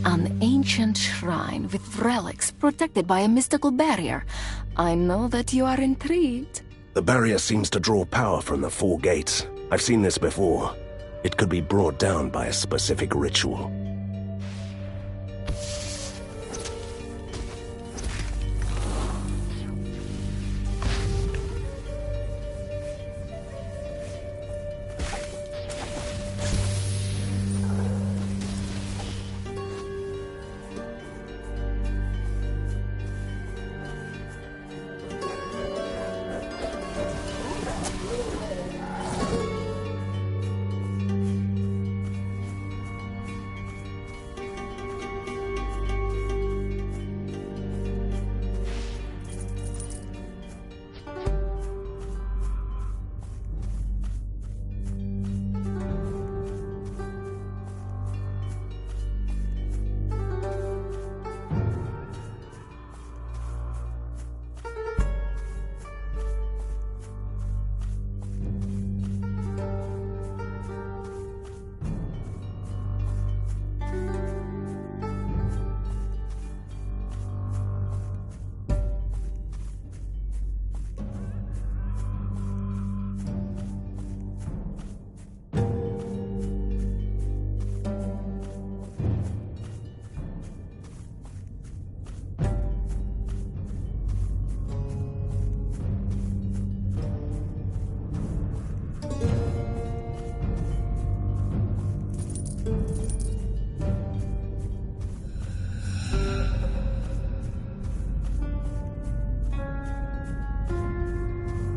An ancient shrine with relics protected by a mystical barrier. I know that you are intrigued. The barrier seems to draw power from the 4 gates. I've seen this before. It could be brought down by a specific ritual.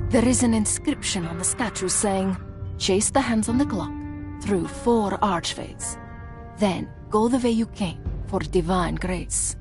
There is an inscription on the statue saying, "Chase the hands on the clock through 4 archways. Then go the way you came for divine grace."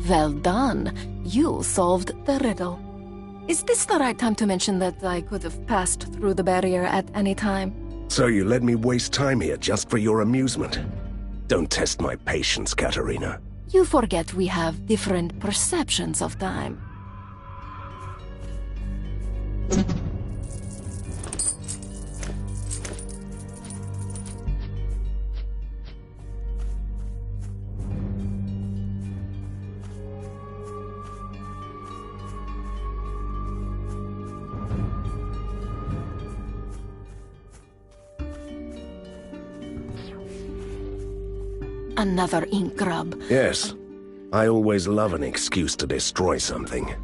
Well done. You solved the riddle. Is this the right time to mention that I could have passed through the barrier at any time? So you let me waste time here just for your amusement? Don't test my patience, Katerina. You forget we have different perceptions of time. Another ink grub. Yes. I always love an excuse to destroy something.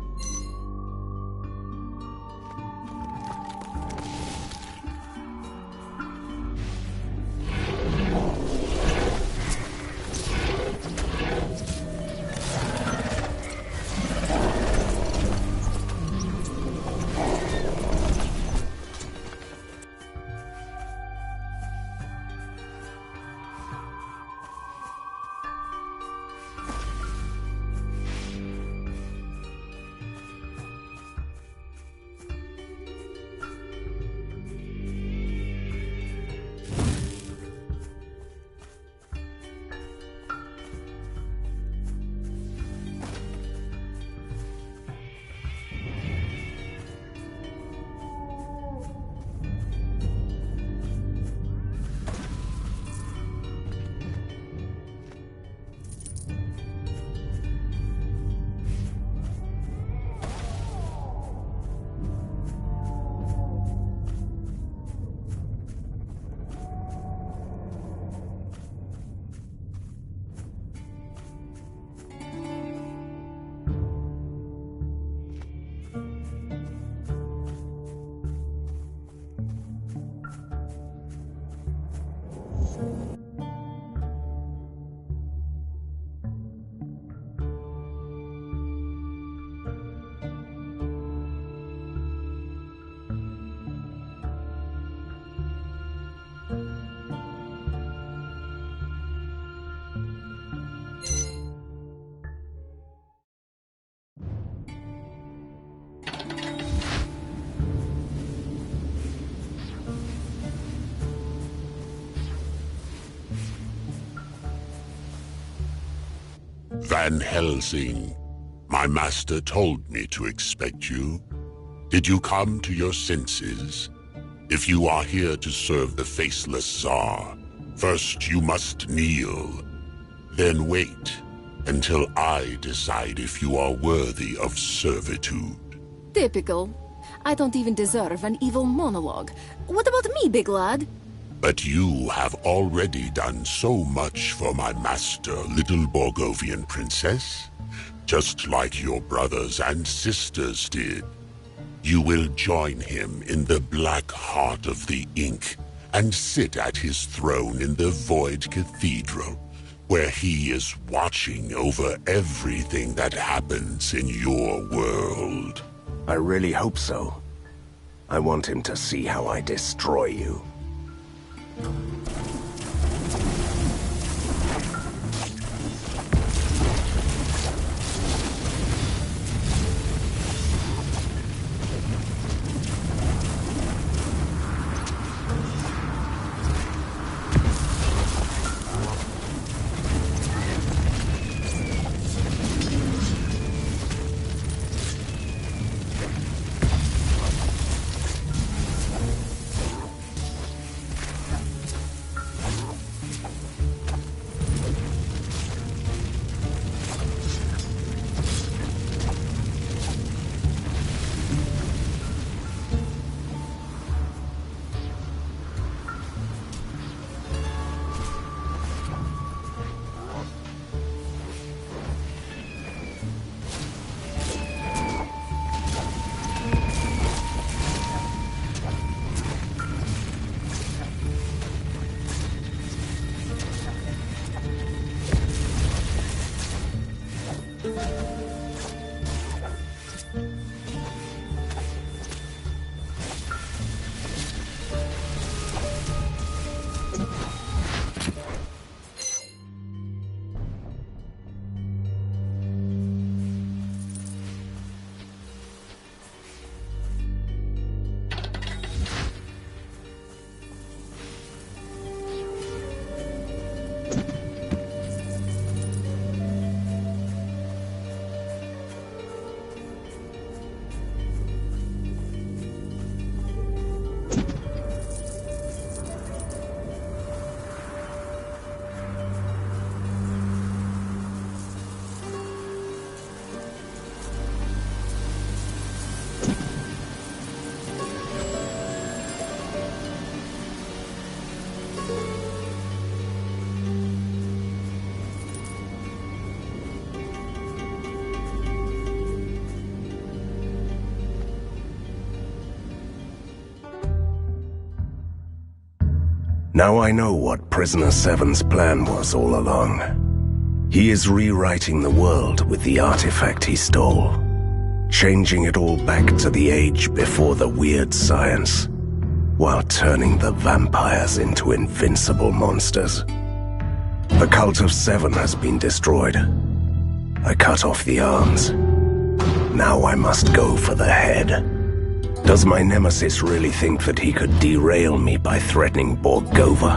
Van Helsing, my master told me to expect you. Did you come to your senses? If you are here to serve the faceless Tsar, first you must kneel. Then wait until I decide if you are worthy of servitude. Typical. I don't even deserve an evil monologue. What about me, big lad? But you have already done so much for my master, little Borgovian princess, just like your brothers and sisters did. You will join him in the black heart of the ink and sit at his throne in the Void Cathedral, where he is watching over everything that happens in your world. I really hope so. I want him to see how I destroy you. Now I know what Prisoner Seven's plan was all along. He is rewriting the world with the artifact he stole, changing it all back to the age before the weird science, while turning the vampires into invincible monsters. The Cult of Seven has been destroyed. I cut off the arms. Now I must go for the head. Does my nemesis really think that he could derail me by threatening Borgova?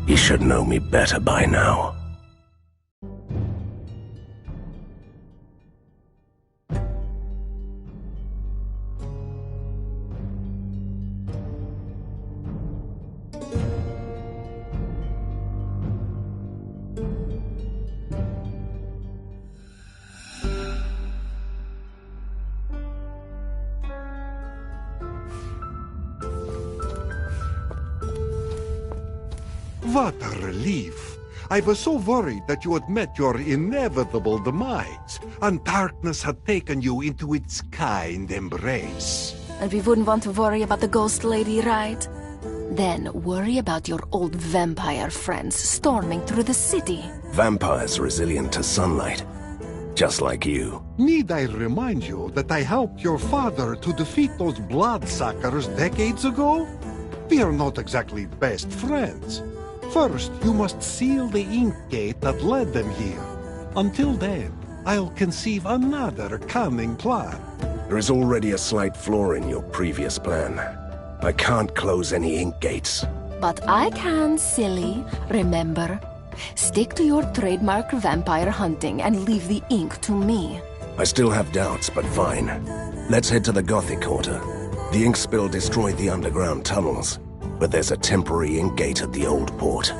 He should know me better by now. What a relief. I was so worried that you had met your inevitable demise, and darkness had taken you into its kind embrace. And we wouldn't want to worry about the ghost lady, right? Then worry about your old vampire friends storming through the city. Vampires resilient to sunlight, just like you. Need I remind you that I helped your father to defeat those bloodsuckers decades ago? We are not exactly best friends. First, you must seal the ink gate that led them here. Until then, I'll conceive another cunning plan. There is already a slight flaw in your previous plan. I can't close any ink gates. But I can, silly. Remember? Stick to your trademark vampire hunting and leave the ink to me. I still have doubts, but fine. Let's head to the Gothic Quarter. The ink spill destroyed the underground tunnels, but there's a temporary ink gate at the old port.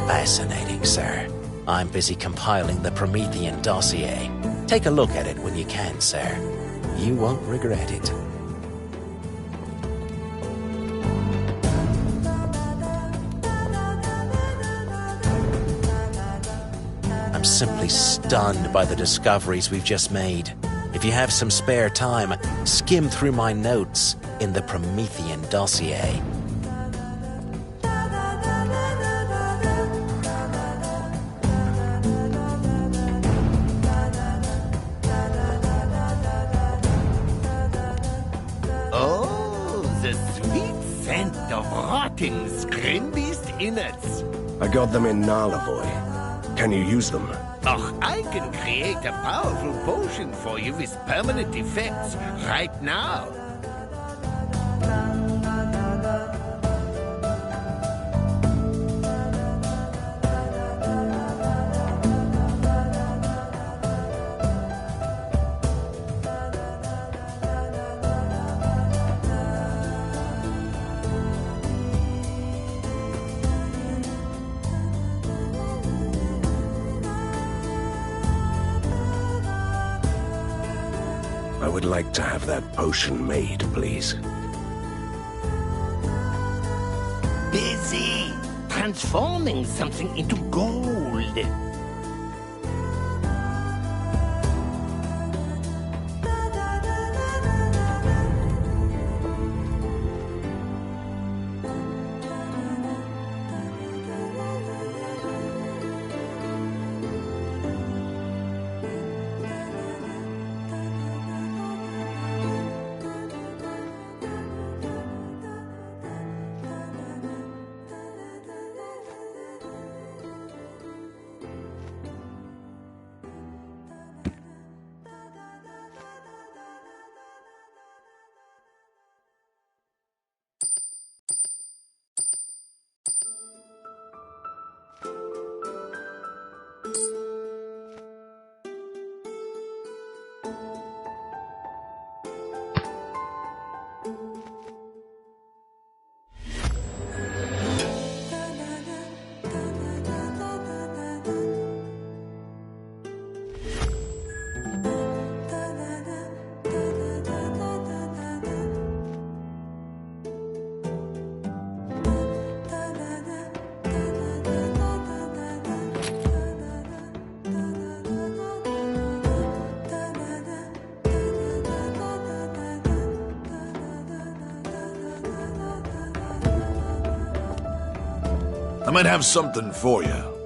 Fascinating, sir. I'm busy compiling the Promethean dossier. Take a look at it when you can, sir. You won't regret it. I'm simply stunned by the discoveries we've just made. If you have some spare time, skim through my notes in the Promethean dossier. Scrimbeast innards. I got them in Narlavoy. Can you use them? Oh, I can create a powerful potion for you with permanent effects right now. I would like to have that potion made, please. Busy transforming something into gold. I might have something for you.